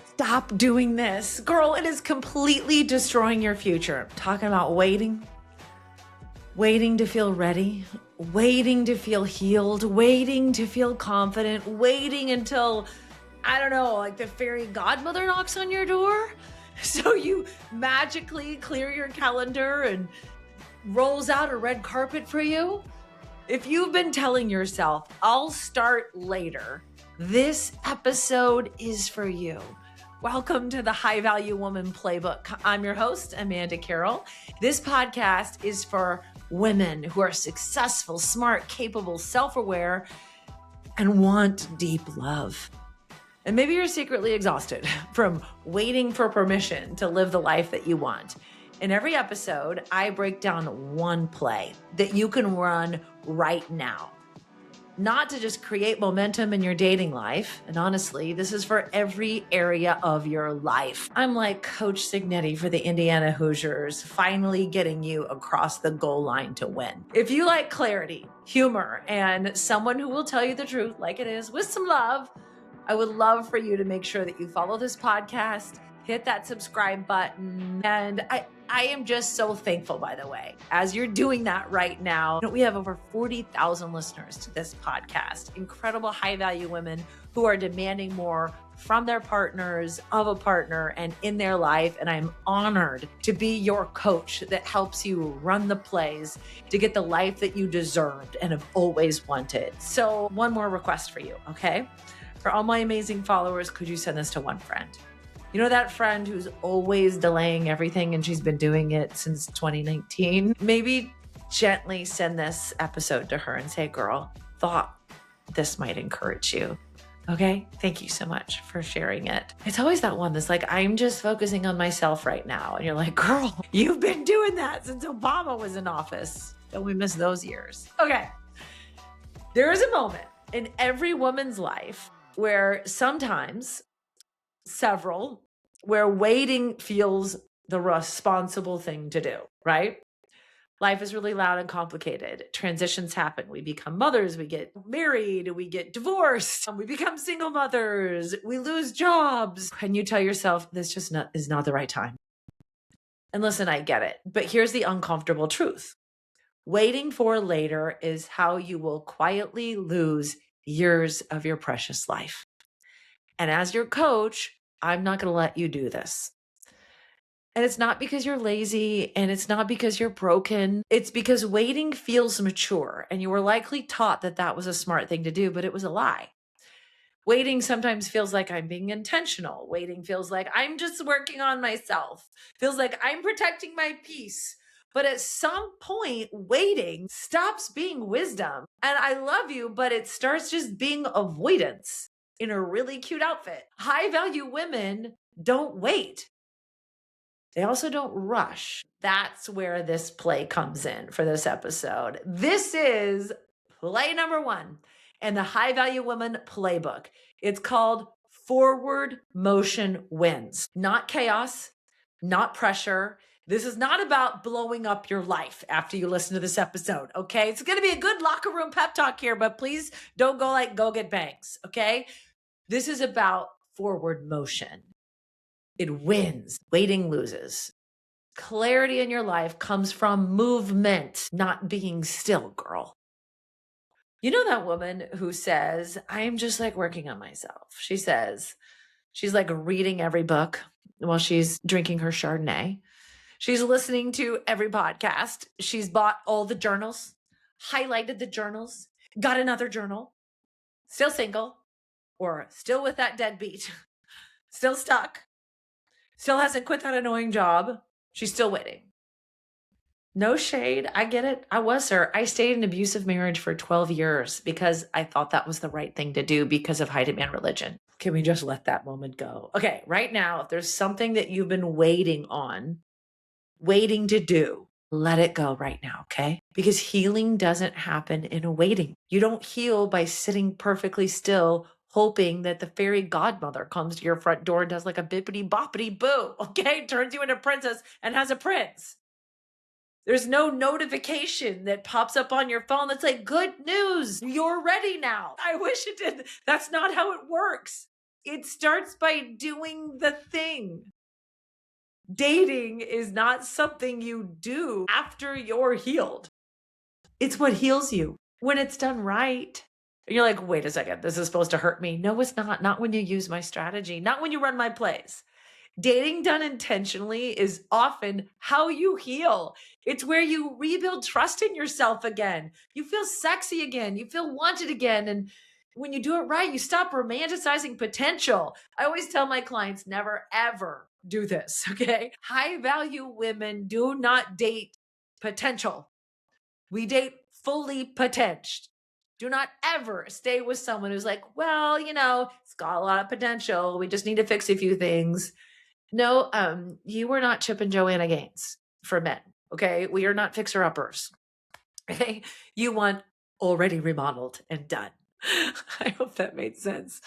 Stop doing this. Girl, it is completely destroying your future. Talking about waiting to feel ready, waiting to feel healed, waiting to feel confident, waiting until, I don't know, like the fairy godmother knocks on your door. So you magically clear your calendar and rolls out a red carpet for you. If you've been telling yourself, I'll start later, this episode is for you. Welcome to the High Value Woman Playbook. I'm your host, Amanda Carroll. This podcast is for women who are successful, smart, capable, self-aware, and want deep love. And maybe you're secretly exhausted from waiting for permission to live the life that you want. In every episode, I break down one play that you can run right now. Not to just create momentum in your dating life. And honestly, this is for every area of your life. I'm like Coach Signetti for the Indiana Hoosiers, finally getting you across the goal line to win. If you like clarity, humor, and someone who will tell you the truth like it is with some love, I would love for you to make sure that you follow this podcast, hit that subscribe button. And I am just so thankful, by the way, as you're doing that right now. We have over 40,000 listeners to this podcast, incredible high value women who are demanding more from their partners, of a partner, and in their life. And I'm honored to be your coach that helps you run the plays to get the life that you deserved and have always wanted. So one more request for you, okay? For all my amazing followers, could you send this to one friend? You know that friend who's always delaying everything and she's been doing it since 2019? Maybe gently send this episode to her and say, girl, thought this might encourage you. Okay? Thank you so much for sharing it. It's always that one that's like, I'm just focusing on myself right now. And you're like, girl, you've been doing that since Obama was in office. Don't we miss those years? Okay. There is a moment in every woman's life where sometimes several, where waiting feels the responsible thing to do, right? Life is really loud and complicated. Transitions happen. We become mothers, we get married, we get divorced, we become single mothers, we lose jobs. And you tell yourself, this just is not the right time. And listen, I get it, but here's the uncomfortable truth. Waiting for later is how you will quietly lose years of your precious life. And as your coach, I'm not going to let you do this. And it's not because you're lazy and it's not because you're broken. It's because waiting feels mature and you were likely taught that that was a smart thing to do, but it was a lie. Waiting sometimes feels like I'm being intentional. Waiting feels like I'm just working on myself. Feels like I'm protecting my peace. But at some point, waiting stops being wisdom. And I love you, but it starts just being avoidance. In a really cute outfit. High value women don't wait. They also don't rush. That's where this play comes in for this episode. This is play number one in the High Value Woman Playbook. It's called Forward Motion Wins. Not chaos, not pressure. This is not about blowing up your life after you listen to this episode, okay? It's going to be a good locker room pep talk here, but please don't go get bangs, okay? This is about forward motion. It wins. Waiting loses. Clarity in your life comes from movement, not being still, girl. You know that woman who says, I'm just like working on myself. She says, she's like reading every book while she's drinking her Chardonnay. She's listening to every podcast. She's bought all the journals, highlighted the journals, got another journal, still single, or still with that deadbeat, still stuck, still hasn't quit that annoying job. She's still waiting. No shade. I get it. I was her. I stayed in an abusive marriage for 12 years because I thought that was the right thing to do because of high demand religion. Can we just let that moment go? Okay, right now, if there's something that you've been waiting on, waiting to do, let it go right now, okay? Because healing doesn't happen in a waiting. You don't heal by sitting perfectly still, hoping that the fairy godmother comes to your front door and does like a bippity boppity boo, okay? Turns you into a princess and has a prince. There's no notification that pops up on your phone that's like, good news, you're ready now. I wish it did. That's not how it works. It starts by doing the thing. Dating is not something you do after you're healed. It's what heals you when it's done right. You're like, wait a second, this is supposed to hurt me. No, it's not. Not when you use my strategy, not when you run my plays. Dating done intentionally is often how you heal. It's where you rebuild trust in yourself again. You feel sexy again. You feel wanted again. And when you do it right, you stop romanticizing potential. I always tell my clients never, ever do this. Okay. High value women do not date potential. We date fully potential. Do not ever stay with someone who's like, well, it's got a lot of potential. We just need to fix a few things. No, you are not Chip and Joanna Gaines for men. Okay. We are not fixer uppers. Okay. You want already remodeled and done. I hope that made sense.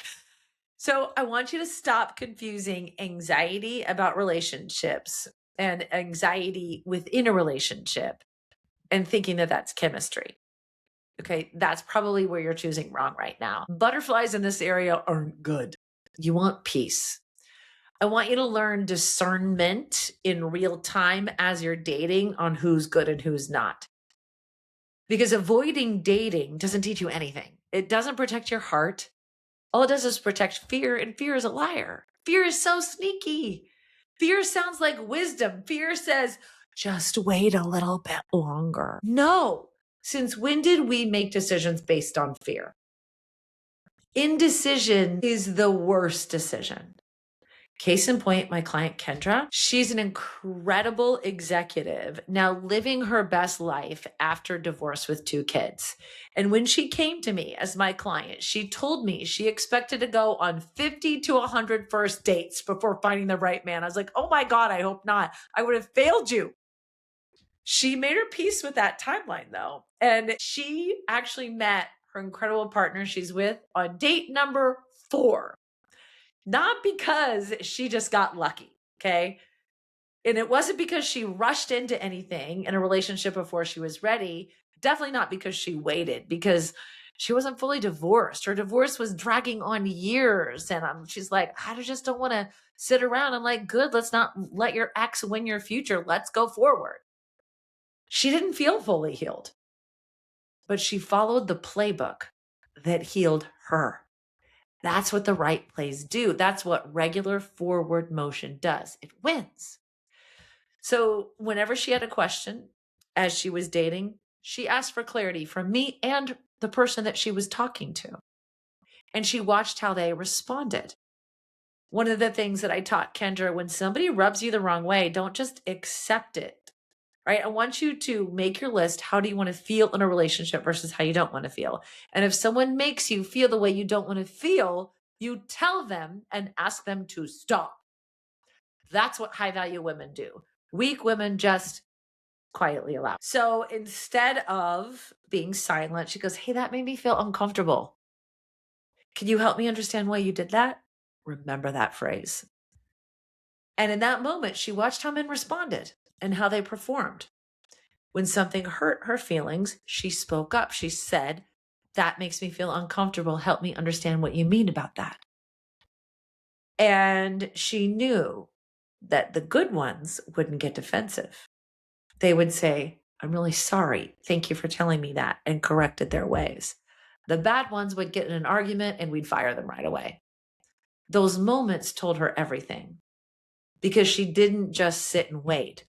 So I want you to stop confusing anxiety about relationships and anxiety within a relationship and thinking that that's chemistry. Okay. That's probably where you're choosing wrong right now. Butterflies in this area aren't good. You want peace. I want you to learn discernment in real time as you're dating on who's good and who's not. Because avoiding dating doesn't teach you anything. It doesn't protect your heart. All it does is protect fear, and fear is a liar. Fear is so sneaky. Fear sounds like wisdom. Fear says, just wait a little bit longer. No. Since when did we make decisions based on fear? Indecision is the worst decision. Case in point, my client Kendra, she's an incredible executive now living her best life after divorce with 2 kids. And when she came to me as my client, she told me she expected to go on 50 to 100 first dates before finding the right man. I was like, oh my God, I hope not. I would have failed you. She made her peace with that timeline though. And she actually met her incredible partner she's with on date number 4. Not because she just got lucky, okay? And it wasn't because she rushed into anything in a relationship before she was ready. Definitely not because she waited, because she wasn't fully divorced. Her divorce was dragging on years. And she's like, I just don't want to sit around. I'm like, good, let's not let your ex win your future. Let's go forward. She didn't feel fully healed, but she followed the playbook that healed her. That's what the right plays do. That's what regular forward motion does. It wins. So whenever she had a question as she was dating, she asked for clarity from me and the person that she was talking to. And she watched how they responded. One of the things that I taught Kendra, when somebody rubs you the wrong way, don't just accept it. Right? I want you to make your list. How do you want to feel in a relationship versus how you don't want to feel? And if someone makes you feel the way you don't want to feel, you tell them and ask them to stop. That's what high value women do. Weak women just quietly allow. So instead of being silent, she goes, hey, that made me feel uncomfortable. Can you help me understand why you did that? Remember that phrase. And in that moment, she watched how men responded and how they performed. When something hurt her feelings, she spoke up. She said, that makes me feel uncomfortable. Help me understand what you mean about that. And she knew that the good ones wouldn't get defensive. They would say, I'm really sorry. Thank you for telling me that, and corrected their ways. The bad ones would get in an argument and we'd fire them right away. Those moments told her everything because she didn't just sit and wait.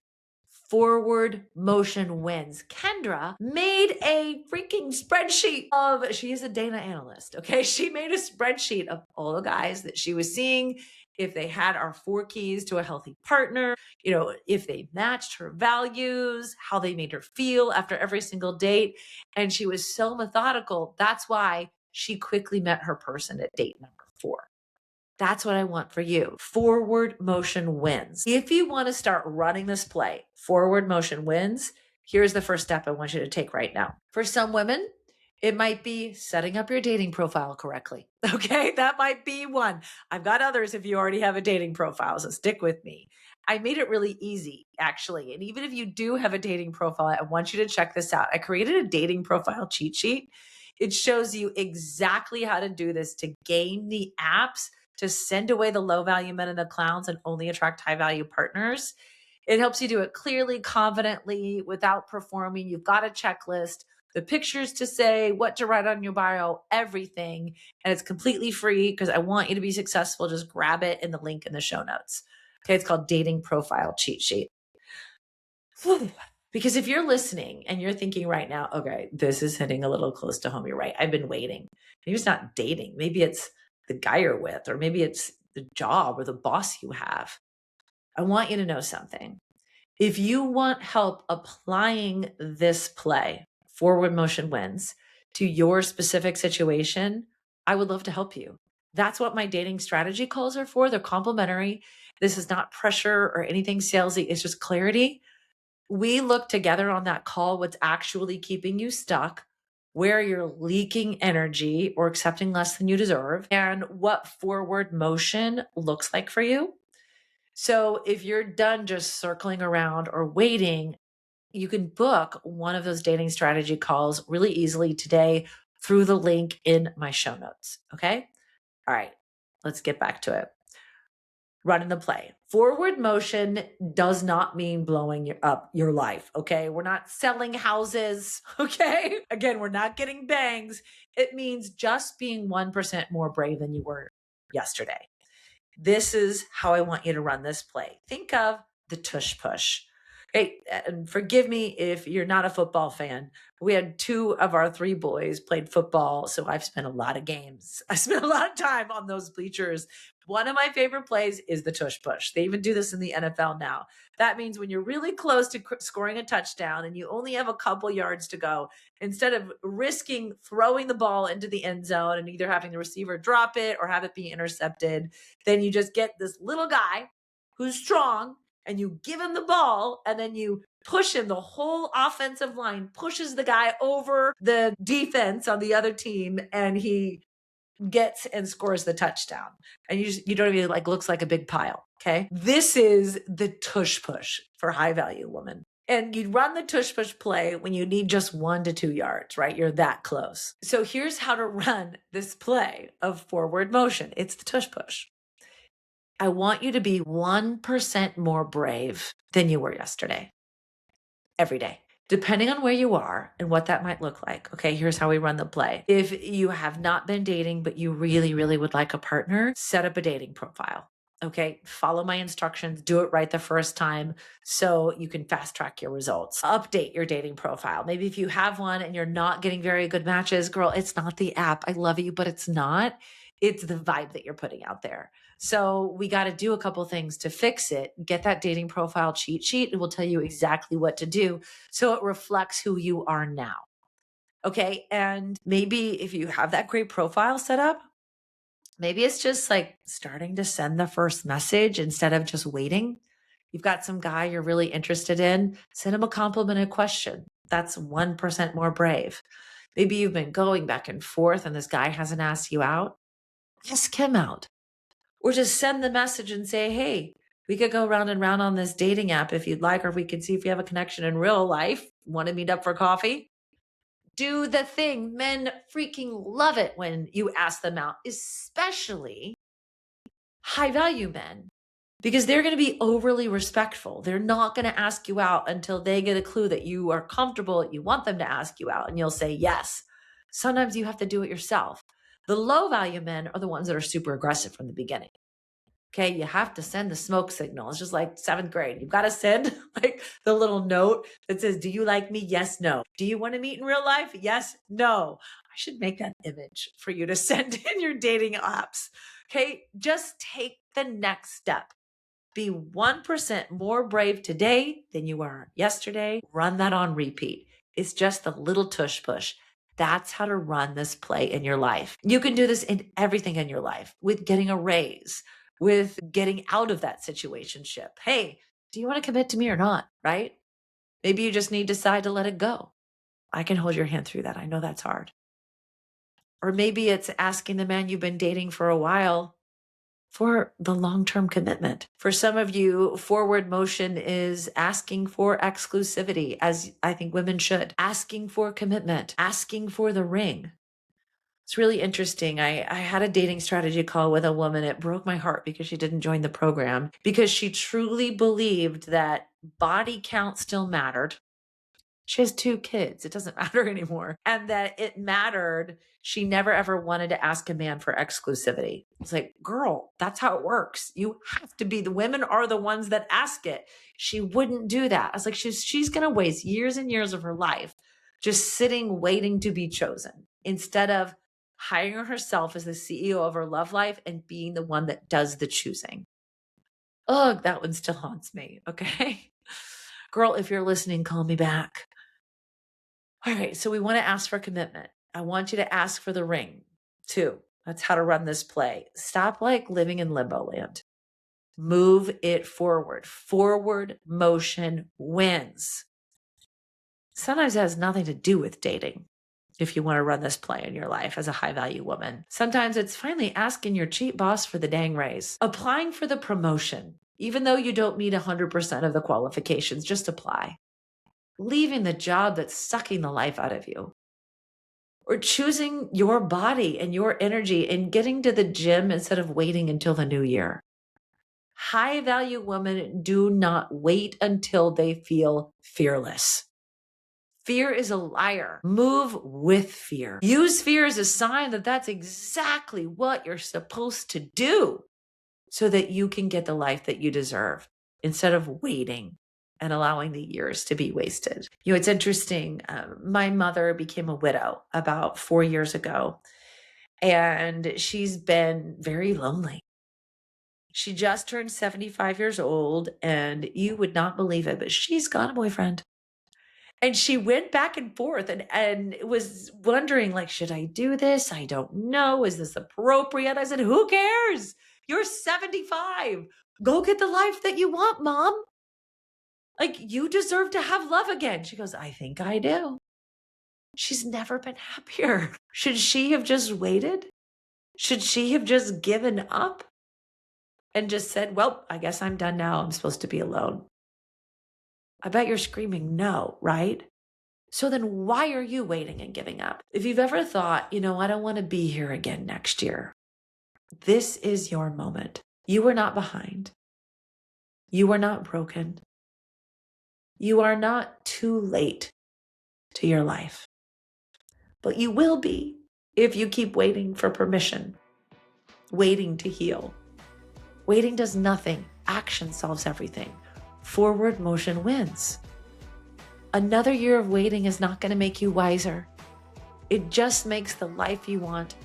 Forward motion wins. Kendra made a freaking spreadsheet she is a data analyst, okay? She made a spreadsheet of all the guys that she was seeing, if they had our 4 keys to a healthy partner, if they matched her values, how they made her feel after every single date. And she was so methodical. That's why she quickly met her person at date number 4. That's what I want for you. Forward motion wins. If you want to start running this play, forward motion wins, here's the first step I want you to take right now. For some women, it might be setting up your dating profile correctly. Okay, that might be one. I've got others if you already have a dating profile, so stick with me. I made it really easy, actually. And even if you do have a dating profile, I want you to check this out. I created a dating profile cheat sheet. It shows you exactly how to do this to gain the apps to send away the low value men and the clowns and only attract high value partners. It helps you do it clearly, confidently, without performing. You've got a checklist, the pictures to say, what to write on your bio, everything. And it's completely free because I want you to be successful. Just grab it in the link in the show notes. Okay, it's called Dating Profile Cheat Sheet. Because if you're listening and you're thinking right now, okay, this is hitting a little close to home. You're right. I've been waiting. Maybe it's not dating. Maybe it's the guy you're with, or maybe it's the job or the boss you have. I want you to know something. If you want help applying this play, forward motion wins, to your specific situation, I would love to help you. That's what my dating strategy calls are for. They're complimentary. This is not pressure or anything salesy. It's just clarity. We look together on that call what's actually keeping you stuck, where you're leaking energy or accepting less than you deserve, and what forward motion looks like for you. So if you're done just circling around or waiting, you can book one of those dating strategy calls really easily today through the link in my show notes. Okay. All right. Let's get back to it. Running the play. Forward motion does not mean blowing up your life. Okay. We're not selling houses. Okay. Again, we're not getting bangs. It means just being 1% more brave than you were yesterday. This is how I want you to run this play. Think of the tush push. Hey, and forgive me if you're not a football fan. We had 2 of our 3 boys played football, so I've spent a lot of games. I spent a lot of time on those bleachers. One of my favorite plays is the tush push. They even do this in the NFL now. That means when you're really close to scoring a touchdown and you only have a couple yards to go, instead of risking throwing the ball into the end zone and either having the receiver drop it or have it be intercepted, then you just get this little guy who's strong and you give him the ball and then you push him. The whole offensive line pushes the guy over the defense on the other team and he gets and scores the touchdown. And you don't even looks like a big pile. Okay. This is the tush push for high value woman. And you run the tush push play when you need just 1 to 2 yards, right? You're that close. So here's how to run this play of forward motion. It's the tush push. I want you to be 1% more brave than you were yesterday, every day, depending on where you are and what that might look like. Okay, here's how we run the play. If you have not been dating, but you really, really would like a partner, set up a dating profile. Okay, follow my instructions, do it right the first time so you can fast track your results. Update your dating profile. Maybe if you have one and you're not getting very good matches, girl, it's not the app. I love you, but it's not. It's the vibe that you're putting out there. So we got to do a couple things to fix it. Get that dating profile cheat sheet. It will tell you exactly what to do so it reflects who you are now. Okay. And maybe if you have that great profile set up, maybe it's just starting to send the first message instead of just waiting. You've got some guy you're really interested in, send him a complimented question. That's 1% more brave. Maybe you've been going back and forth and this guy hasn't asked you out. Ask him out. Or just send the message and say, hey, we could go round and round on this dating app if you'd like, or we could see if we have a connection in real life. Want to meet up for coffee? Do the thing. Men freaking love it when you ask them out, especially high value men, because they're going to be overly respectful. They're not going to ask you out until they get a clue that you are comfortable, you want them to ask you out, and you'll say yes. Sometimes you have to do it yourself. The low value men are the ones that are super aggressive from the beginning. Okay, you have to send the smoke signal. It's just like 7th grade. You've got to send the little note that says, do you like me? Yes, no. Do you want to meet in real life? Yes, no. I should make that image for you to send in your dating apps. Okay, just take the next step. Be 1% more brave today than you were yesterday. Run that on repeat. It's just a little tush push. That's how to run this play in your life. You can do this in everything in your life, with getting a raise, with getting out of that situationship. Hey, do you want to commit to me or not? Right? Maybe you just need to decide to let it go. I can hold your hand through that. I know that's hard. Or maybe it's asking the man you've been dating for a while for the long-term commitment. For some of you, forward motion is asking for exclusivity, as I think women should, asking for commitment, asking for the ring. It's really interesting. I had a dating strategy call with a woman. It broke my heart because she didn't join the program because she truly believed that body count still mattered. She has 2 kids. It doesn't matter anymore. And that it mattered. She never ever wanted to ask a man for exclusivity. It's like, girl, that's how it works. You have to be, the women are the ones that ask it. She wouldn't do that. I was like, she's going to waste years and years of her life just sitting, waiting to be chosen instead of hiring herself as the CEO of her love life and being the one that does the choosing. Ugh, that one still haunts me. Okay. Girl, if you're listening, call me back. All right. So we want to ask for commitment. I want you to ask for the ring too. That's how to run this play. Stop like living in limbo land. Move it forward. Forward motion wins. Sometimes it has nothing to do with dating. If you want to run this play in your life as a high value woman, sometimes it's finally asking your cheap boss for the dang raise, applying for the promotion, even though you don't meet 100% of the qualifications, just apply. Leaving the job that's sucking the life out of you, or choosing your body and your energy and getting to the gym instead of waiting until the new year. High value women do not wait until they feel fearless. Fear is a liar. Move with fear. Use fear as a sign that that's exactly what you're supposed to do so that you can get the life that you deserve instead of waiting and allowing the years to be wasted. You know, it's interesting. My mother became a widow about 4 years ago, and she's been very lonely. She just turned 75 years old, and you would not believe it, but she's got a boyfriend. And she went back and forth and was wondering, like, should I do this? I don't know. Is this appropriate? I said, who cares? You're 75. Go get the life that you want, Mom. Like, you deserve to have love again. She goes, I think I do. She's never been happier. Should she have just waited? Should she have just given up and just said, well, I guess I'm done now. I'm supposed to be alone. I bet you're screaming no, right? So then why are you waiting and giving up? If you've ever thought, I don't want to be here again next year, this is your moment. You are not behind. You are not broken. You are not too late to your life. But you will be if you keep waiting for permission, waiting to heal. Waiting does nothing. Action solves everything. Forward motion wins. Another year of waiting is not going to make you wiser. It just makes the life you want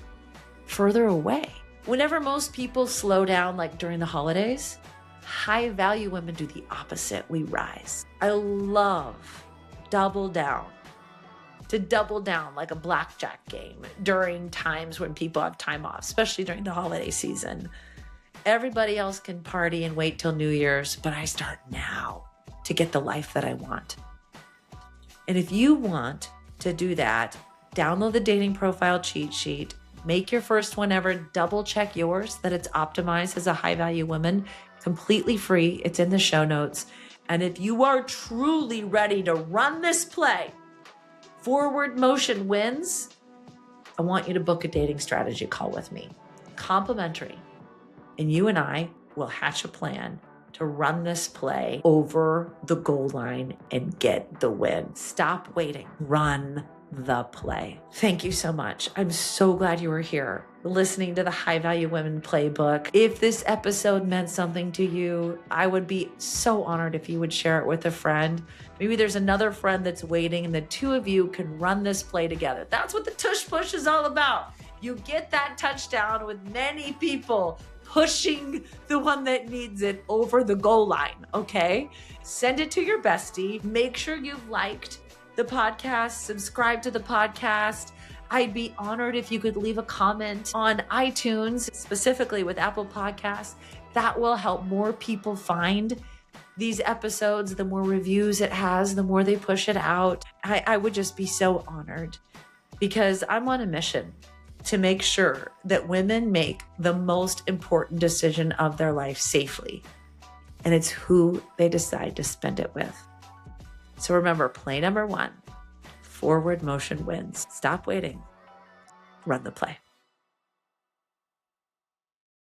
further away. Whenever most people slow down, like during the holidays, high value women do the opposite. We rise. I love double down like a blackjack game during times when people have time off, especially during the holiday season. Everybody else can party and wait till New Year's, but I start now to get the life that I want. And if you want to do that, download the dating profile cheat sheet, make your first one ever, double check yours that it's optimized as a high value woman, completely free. It's in the show notes. And if you are truly ready to run this play, forward motion wins, I want you to book a dating strategy call with me, complimentary. And you and I will hatch a plan to run this play over the goal line and get the win. Stop waiting. Run the play. Thank you so much. I'm so glad you were here listening to the High Value Women Playbook. If this episode meant something to you, I would be so honored if you would share it with a friend. Maybe there's another friend that's waiting and the two of you can run this play together. That's what the tush push is all about. You get that touchdown with many people pushing the one that needs it over the goal line, okay? Send it to your bestie. Make sure you've liked the podcast, subscribe to the podcast. I'd be honored if you could leave a comment on iTunes, specifically with Apple Podcasts. That will help more people find these episodes. The more reviews it has, the more they push it out. I would just be so honored because I'm on a mission to make sure that women make the most important decision of their life safely. And it's who they decide to spend it with. So remember, play number 1, forward motion wins. Stop waiting. Run the play.